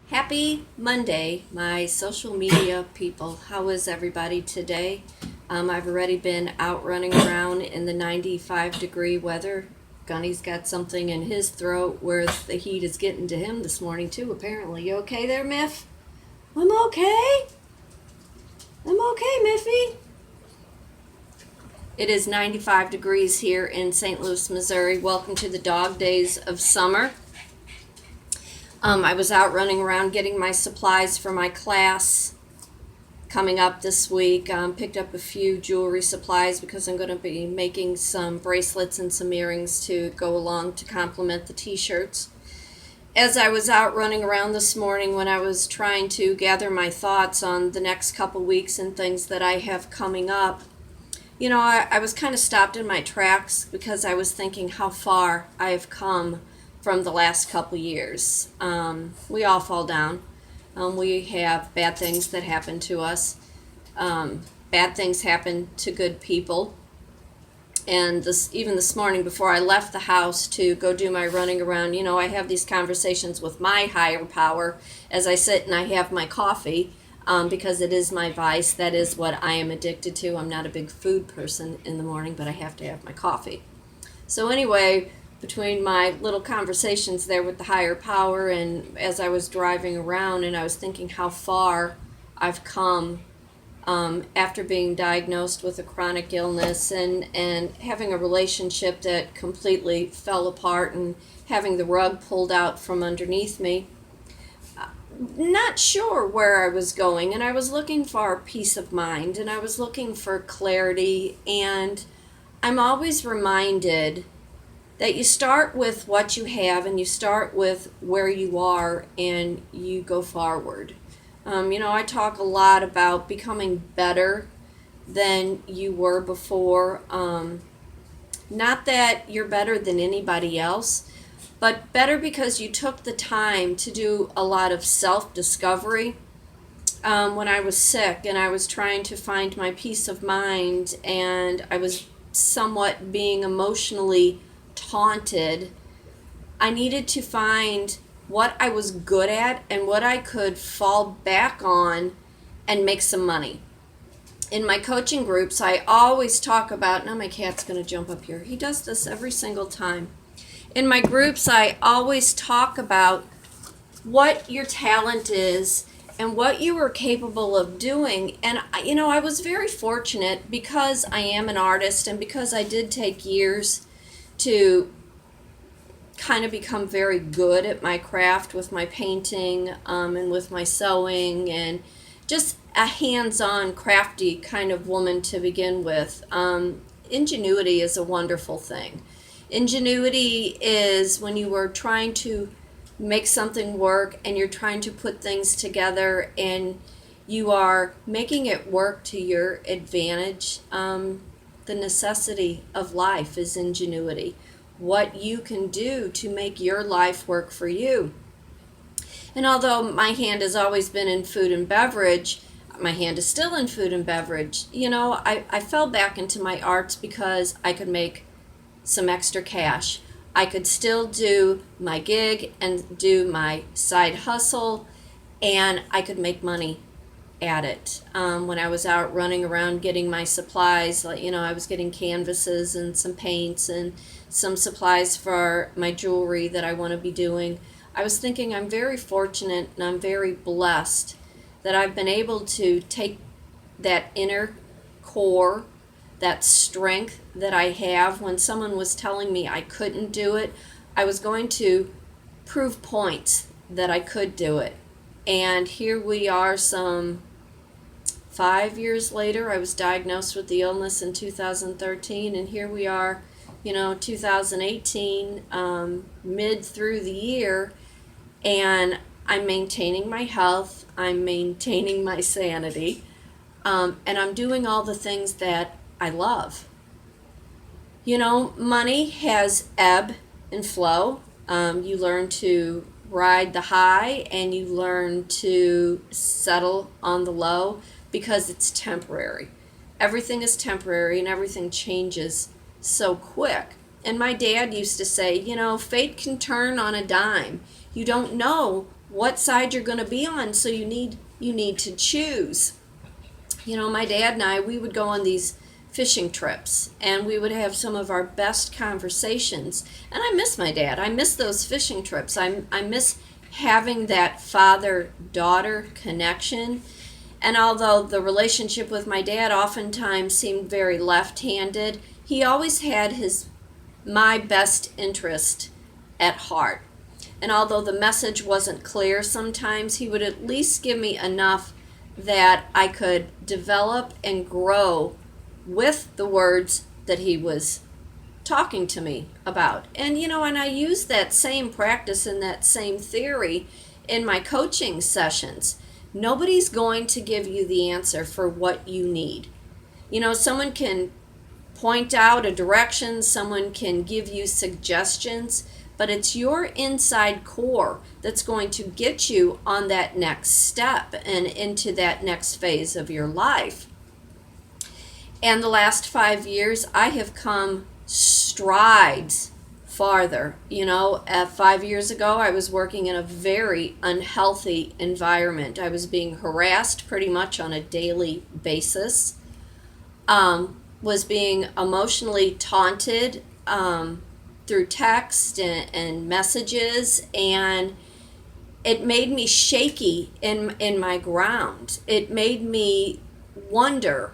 Happy Monday, my social media people. How is everybody today? I've already been out running around in the 95-degree weather. Gunny's got something in his throat where the heat is getting to him this morning, too, apparently. You okay there, Miff? I'm okay. I'm okay, Miffy. It is 95 degrees here in St. Louis, Missouri. Welcome to the dog days of summer. I was out running around getting my supplies for my class coming up this week. Picked up a few jewelry supplies because I'm going to be making some bracelets and some earrings to go along to complement the t-shirts. As I was out running around this morning when I was trying to gather my thoughts on the next couple weeks and things that I have coming up, I was kind of stopped in my tracks because I was thinking how far I have come from the last couple years. We all fall down. We have bad things that happen to us. Bad things happen to good people. And even this morning before I left the house to go do my running around, I have these conversations with my higher power as I sit and I have my coffee because it is my vice. That is what I am addicted to. I'm not a big food person in the morning, but I have to have my coffee. So anyway, between my little conversations there with the higher power and as I was driving around and I was thinking how far I've come after being diagnosed with a chronic illness and having a relationship that completely fell apart and having the rug pulled out from underneath me. Not sure where I was going, and I was looking for peace of mind and I was looking for clarity, and I'm always reminded that you start with what you have and you start with where you are and you go forward. I talk a lot about becoming better than you were before. Not that you're better than anybody else, but better because you took the time to do a lot of self-discovery. When I was sick and I was trying to find my peace of mind and I was somewhat being emotionally taunted, I needed to find what I was good at and what I could fall back on and make some money. In my coaching groups, I always talk about, now my cat's going to jump up here. He does this every single time. In my groups, I always talk about what your talent is and what you are capable of doing. And, I was very fortunate because I am an artist and because I did take years to kind of become very good at my craft with my painting and with my sewing and just a hands-on crafty kind of woman to begin with. Ingenuity is a wonderful thing. Ingenuity is when you are trying to make something work and you're trying to put things together and you are making it work to your advantage. The necessity of life is ingenuity. What you can do to make your life work for you. And although my hand has always been in food and beverage, my hand is still in food and beverage. I fell back into my arts because I could make some extra cash. I could still do my gig and do my side hustle, and I could make money at it. When I was out running around getting my supplies, I was getting canvases and some paints and some supplies for my jewelry that I want to be doing. I was thinking I'm very fortunate and I'm very blessed that I've been able to take that inner core, that strength that I have. When someone was telling me I couldn't do it, I was going to prove points that I could do it. And here we are some 5 years later. I was diagnosed with the illness in 2013, and here we are, 2018, mid through the year, and I'm maintaining my health, I'm maintaining my sanity, and I'm doing all the things that I love. Money has ebb and flow. You learn to ride the high and you learn to settle on the low because it's temporary. Everything is temporary and everything changes so quick. And my dad used to say, fate can turn on a dime. You don't know what side you're going to be on. So you need to choose. You know, my dad and I, we would go on these fishing trips, and we would have some of our best conversations. And I miss my dad. I miss those fishing trips. I miss having that father-daughter connection. And although the relationship with my dad oftentimes seemed very left-handed, he always had my best interest at heart. And although the message wasn't clear sometimes, he would at least give me enough that I could develop and grow with the words that he was talking to me about. And and I use that same practice and that same theory in my coaching sessions. Nobody's going to give you the answer for what you need. Someone can point out a direction, someone can give you suggestions, but it's your inside core that's going to get you on that next step and into that next phase of your life. And the last 5 years, I have come strides farther. 5 years ago, I was working in a very unhealthy environment. I was being harassed pretty much on a daily basis, was being emotionally taunted through text and messages, and it made me shaky in my ground. It made me wonder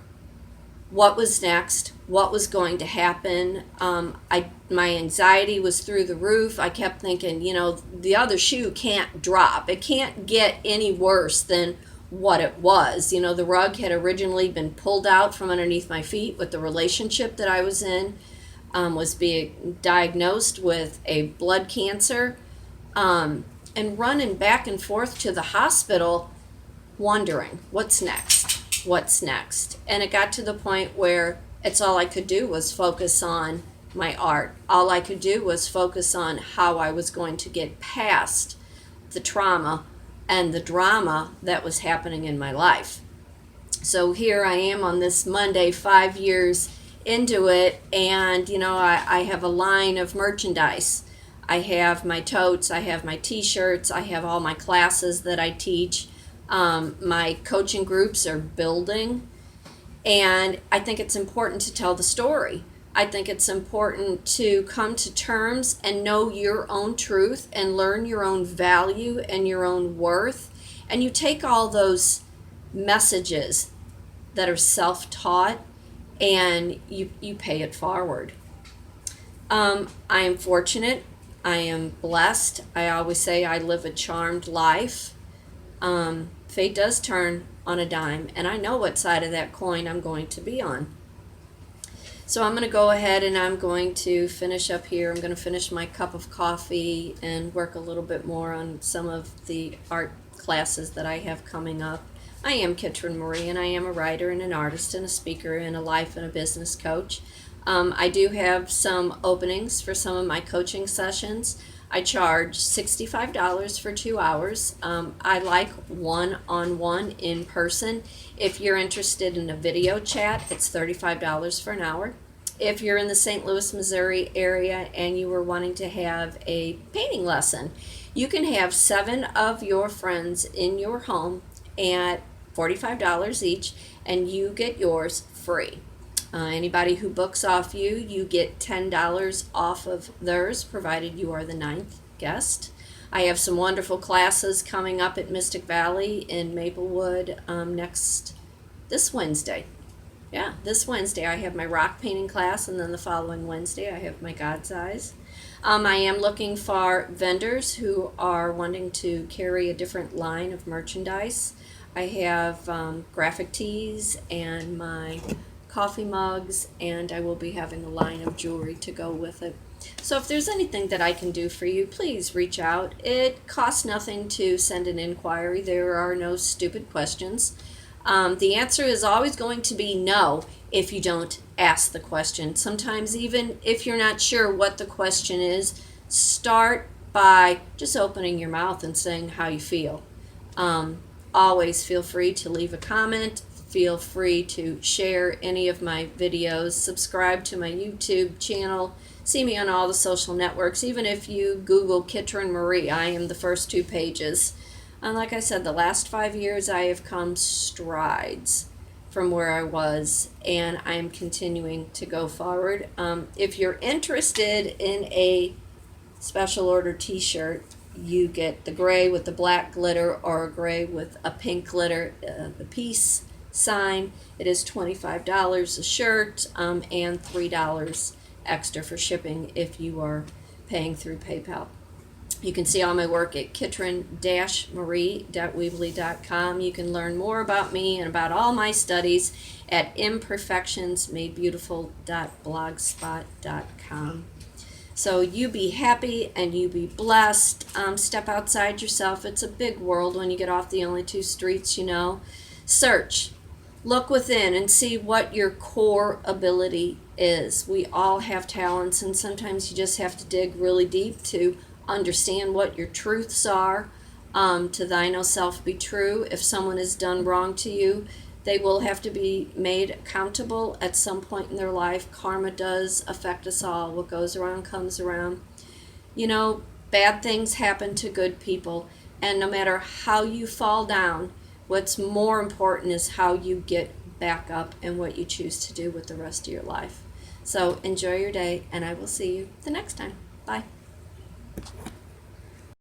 what was next, what was going to happen. My anxiety was through the roof. I kept thinking, the other shoe can't drop. It can't get any worse than what it was. The rug had originally been pulled out from underneath my feet with the relationship that I was in. Was being diagnosed with a blood cancer, and running back and forth to the hospital wondering what's next. And it got to the point where it's all I could do was focus on my art. All I could do was focus on how I was going to get past the trauma and the drama that was happening in my life. So here I am on this Monday, 5 years into it, and I have a line of merchandise. I have my totes, I have my t-shirts, I have all my classes that I teach. My coaching groups are building, and I think it's important to tell the story. I think it's important to come to terms and know your own truth and learn your own value and your own worth. And you take all those messages that are self-taught and you pay it forward. I am fortunate. I am blessed. I always say I live a charmed life. Fate does turn on a dime, and I know what side of that coin I'm going to be on. So I'm going to go ahead and I'm going to finish up here. I'm going to finish my cup of coffee and work a little bit more on some of the art classes that I have coming up. I am Kitrin Marie, and I am a writer and an artist and a speaker and a life and a business coach. I do have some openings for some of my coaching sessions. I charge $65 for 2 hours. I like one-on-one in person. If you're interested in a video chat, it's $35 for an hour. If you're in the St. Louis, Missouri area and you were wanting to have a painting lesson, you can have 7 of your friends in your home at $45 each, and you get yours free. Anybody who books off you, you get $10 off of theirs, provided you are the 9th guest. I have some wonderful classes coming up at Mystic Valley in Maplewood this Wednesday. Yeah, this Wednesday I have my rock painting class, and then the following Wednesday I have my God's Eyes. I am looking for vendors who are wanting to carry a different line of merchandise. I have graphic tees and my coffee mugs, and I will be having a line of jewelry to go with it. So if there's anything that I can do for you, please reach out. It costs nothing to send an inquiry. There are no stupid questions. The answer is always going to be no if you don't ask the question. Sometimes even if you're not sure what the question is, start by just opening your mouth and saying how you feel. Always feel free to leave a comment. Feel free to share any of my videos. Subscribe to my YouTube channel. See me on all the social networks. Even if you Google Kitrin Marie, I am the first 2 pages. And like I said, the last 5 years I have come strides from where I was, and I am continuing to go forward. If you're interested in a special order t-shirt, you get the gray with the black glitter or a gray with a pink glitter, the peace sign. It is $25 a shirt, and $3 extra for shipping if you are paying through PayPal. You can see all my work at kitrin-marie.weebly.com. You can learn more about me and about all my studies at imperfectionsmadebeautiful.blogspot.com. So you be happy and you be blessed. Step outside yourself. It's a big world when you get off the only two streets you know. Search. Look within and see what your core ability is. We all have talents, and sometimes you just have to dig really deep to understand what your truths are. To thine own self be true. If someone has done wrong to you, they will have to be made accountable at some point in their life. Karma does affect us all. What goes around comes around. You know, bad things happen to good people, and no matter how you fall down, what's more important is how you get back up and what you choose to do with the rest of your life. So enjoy your day, and I will see you the next time. Bye.